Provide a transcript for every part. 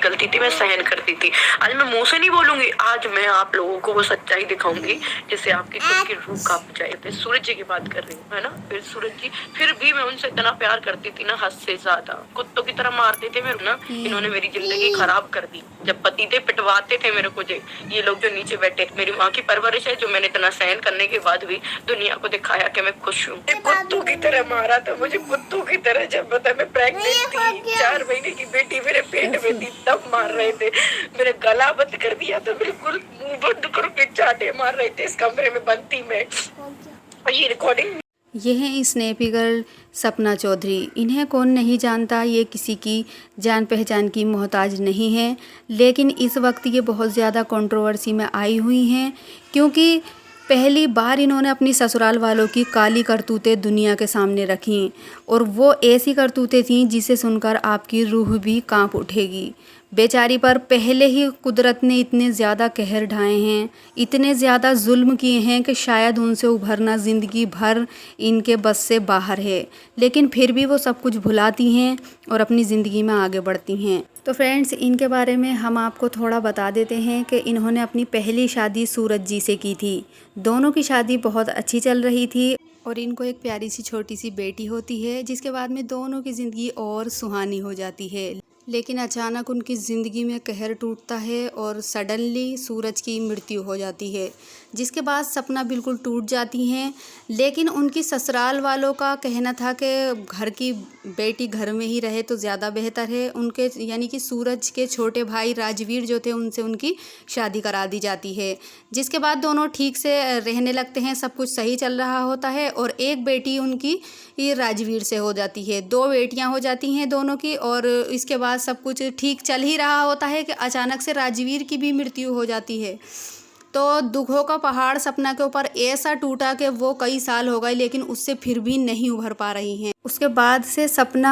गलती थी, मैं सहन करती थी। आज मैं मुंह से नहीं बोलूंगी, आज मैं आप लोगों को वो सच्चाई दिखाऊंगी जिससे आपकी खुद की रूह कांप जाए। मैं सूरज जी की बात कर रही हूँ, है ना। फिर सूरज जी, फिर भी मैं उनसे इतना प्यार करती थी ना, हद से ज्यादा। कुत्तों की तरह मारते थे मेरे ना। इन्होंने मेरी जिंदगी खराब कर दी। जब पति थे पिटवाते थे मेरे को, ये लोग जो नीचे बैठे। मेरी माँ की परवरिश है जो मैंने इतना सहन करने के बाद भी दुनिया को दिखाया कि मैं खुश हूँ। कुत्तों की तरह मारा था मुझे, कुत्तों की तरह। जब बता मैं प्रेग्नेंट थी, 4 महीने की बेटी मेरे पेट में थी, तब मार रहे थे। मेरे गला बंद कर दिया था, बिल्कुल मुंह बंद करके चाटे मार रहे थे इस कमरे में बंद थी मैं। ये रिकॉर्डिंग। ये हैं स्नैपी गर्ल सपना चौधरी। इन्हें कौन नहीं जानता, ये किसी की जान पहचान की मोहताज नहीं है, लेकिन इस वक्त ये बहुत ज़्यादा कंट्रोवर्सी में आई हुई हैं, क्योंकि पहली बार इन्होंने अपनी ससुराल वालों की काली करतूतें दुनिया के सामने रखी, और वो ऐसी करतूतें थीं जिसे सुनकर आपकी रूह भी कांप उठेगी। बेचारी पर पहले ही कुदरत ने इतने ज़्यादा कहर ढाए हैं, इतने ज़्यादा जुल्म किए हैं कि शायद उनसे उभरना ज़िंदगी भर इनके बस से बाहर है, लेकिन फिर भी वो सब कुछ भुलाती हैं और अपनी ज़िंदगी में आगे बढ़ती हैं। तो फ्रेंड्स, इनके बारे में हम आपको थोड़ा बता देते हैं कि इन्होंने अपनी पहली शादी सूरज जी से की थी। दोनों की शादी बहुत अच्छी चल रही थी और इनको एक प्यारी सी छोटी सी बेटी होती है, जिसके बाद में दोनों की ज़िंदगी और सुहानी हो जाती है। लेकिन अचानक उनकी ज़िंदगी में कहर टूटता है और सडनली सूरज की मृत्यु हो जाती है, जिसके बाद सपना बिल्कुल टूट जाती हैं। लेकिन उनकी ससुराल वालों का कहना था कि घर की बेटी घर में ही रहे तो ज़्यादा बेहतर है। उनके यानी कि सूरज के छोटे भाई राजवीर जो थे, उनसे उनकी शादी करा दी जाती है, जिसके बाद दोनों ठीक से रहने लगते हैं, सब कुछ सही चल रहा होता है। और एक बेटी उनकी ये राजवीर से हो जाती है, 2 बेटियां हो जाती हैं दोनों की। और इसके बाद सब कुछ ठीक चल ही रहा होता है कि अचानक से राजवीर की भी मृत्यु हो जाती है। तो दुखों का पहाड़ सपना के ऊपर ऐसा टूटा कि वो कई साल हो गए, लेकिन उससे फिर भी नहीं उभर पा रही हैं। उसके बाद से सपना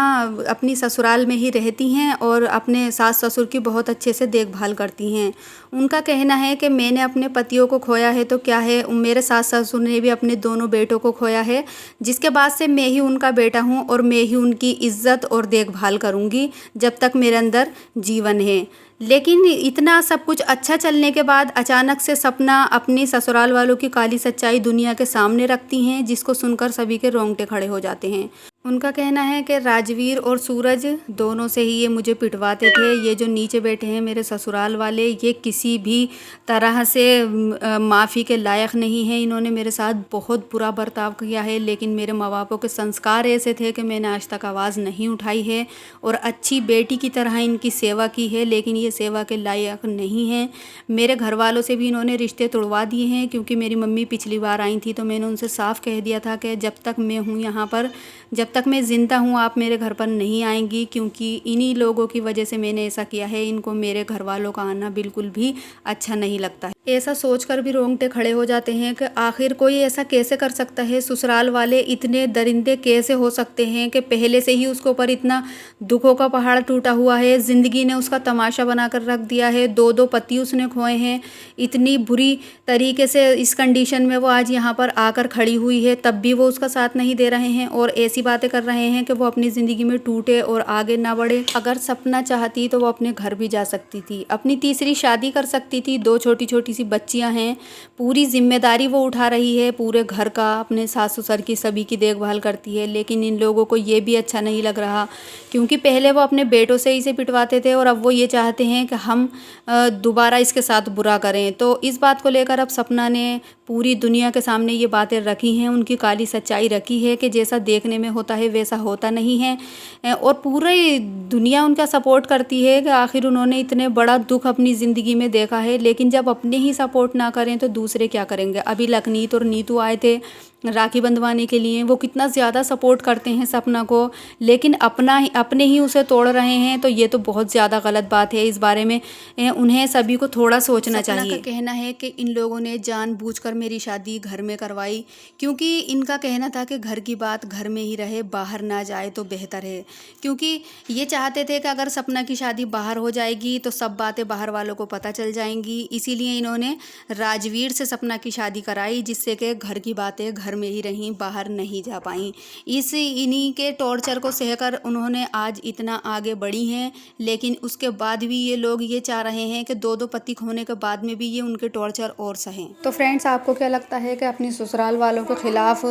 अपनी ससुराल में ही रहती हैं और अपने सास ससुर की बहुत अच्छे से देखभाल करती हैं। उनका कहना है कि मैंने अपने पतियों को खोया है तो क्या है, मेरे सास ससुर ने भी अपने दोनों बेटों को खोया है, जिसके बाद से मैं ही उनका बेटा हूँ और मैं ही उनकी इज्जत और देखभाल करूँगी जब तक मेरे अंदर जीवन है। लेकिन इतना सब कुछ अच्छा चलने के बाद अचानक से सपना अपनी ससुराल वालों की काली सच्चाई दुनिया के सामने रखती हैं, जिसको सुनकर सभी के रोंगटे खड़े हो जाते हैं। उनका कहना है कि राजवीर और सूरज दोनों से ही ये मुझे पिटवाते थे। ये जो नीचे बैठे हैं मेरे ससुराल वाले, ये किसी भी तरह से माफ़ी के लायक नहीं हैं। इन्होंने मेरे साथ बहुत बुरा बर्ताव किया है, लेकिन मेरे माँ बापों के संस्कार ऐसे थे कि मैंने आज तक आवाज़ नहीं उठाई है और अच्छी बेटी की तरह इनकी सेवा की है, लेकिन ये सेवा के लायक नहीं हैं। मेरे घर वालों से भी इन्होंने रिश्ते तोड़वा दिए हैं, क्योंकि मेरी मम्मी पिछली बार आई थी तो मैंने उनसे साफ कह दिया था कि जब तक मैं हूँ यहाँ पर, जब तक मैं ज़िंदा हूँ, आप मेरे घर पर नहीं आएंगी, क्योंकि इन्हीं लोगों की वजह से मैंने ऐसा किया है। इनको मेरे घर वालों का आना बिल्कुल भी अच्छा नहीं लगता है। ऐसा सोचकर भी रोंगटे खड़े हो जाते हैं कि आखिर कोई ऐसा कैसे कर सकता है। ससुराल वाले इतने दरिंदे कैसे हो सकते हैं कि पहले से ही उसके ऊपर इतना दुखों का पहाड़ टूटा हुआ है, ज़िंदगी ने उसका तमाशा बनाकर रख दिया है, 2-2 पति उसने खोए हैं। इतनी बुरी तरीके से इस कंडीशन में वो आज यहाँ पर आकर खड़ी हुई है, तब भी वो उसका साथ नहीं दे रहे हैं और ऐसी बातें कर रहे हैं कि वो अपनी ज़िंदगी में टूटे और आगे ना बढ़े। अगर सपना चाहती तो वो अपने घर भी जा सकती थी, अपनी तीसरी शादी कर सकती थी, 2 छोटी छोटी सी बच्चियां हैं, पूरी जिम्मेदारी वो उठा रही है पूरे घर का, अपने सास ससुर की सभी की देखभाल करती है। लेकिन इन लोगों को ये भी अच्छा नहीं लग रहा, क्योंकि पहले वो अपने बेटों से इसे पिटवाते थे और अब वो ये चाहते हैं कि हम दोबारा इसके साथ बुरा करें। तो इस बात को लेकर अब सपना ने पूरी दुनिया के सामने ये बातें रखी हैं, उनकी काली सच्चाई रखी है कि जैसा देखने में होता है वैसा होता नहीं है। और पूरी दुनिया उनका सपोर्ट करती है कि आखिर उन्होंने इतने बड़ा दुख अपनी ज़िंदगी में देखा है, लेकिन जब अपने ही सपोर्ट ना करें तो दूसरे क्या करेंगे। अभी लखनीत और नीतू आए थे राखी बंधवाने के लिए, वो कितना ज़्यादा सपोर्ट करते हैं सपना को, लेकिन अपने ही उसे तोड़ रहे हैं। तो ये तो बहुत ज़्यादा गलत बात है। इस बारे में उन्हें सभी को थोड़ा सोचना चाहिए। सपना का कहना है कि इन लोगों ने जानबूझकर मेरी शादी घर में करवाई, क्योंकि इनका कहना था कि घर की बात घर में ही रहे, बाहर ना जाए तो बेहतर है। क्योंकि ये चाहते थे कि अगर सपना की शादी बाहर हो जाएगी तो सब बातें बाहर वालों को पता चल जाएंगी, इसीलिए इन्होंने इन्होंने राजवीर से सपना की शादी कराई, जिससे कि घर की बातें घर में ही रहीं, बाहर नहीं जा पाईं। इन्हीं के टॉर्चर को सहकर उन्होंने आज इतना आगे बढ़ी हैं, लेकिन उसके बाद भी ये लोग ये चाह रहे हैं कि दो पति खोने के बाद में भी ये उनके टॉर्चर और सहें। तो फ्रेंड्स, आपको क्या लगता है कि अपनी ससुराल वालों के खिलाफ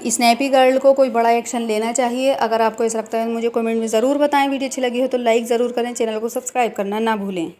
स्नैपी गर्ल को कोई बड़ा एक्शन लेना चाहिए? अगर आपको ऐसा लगता है मुझे कमेंट में ज़रूर बताएं। वीडियो अच्छी लगी हो तो लाइक ज़रूर करें, चैनल को सब्सक्राइब करना ना भूलें।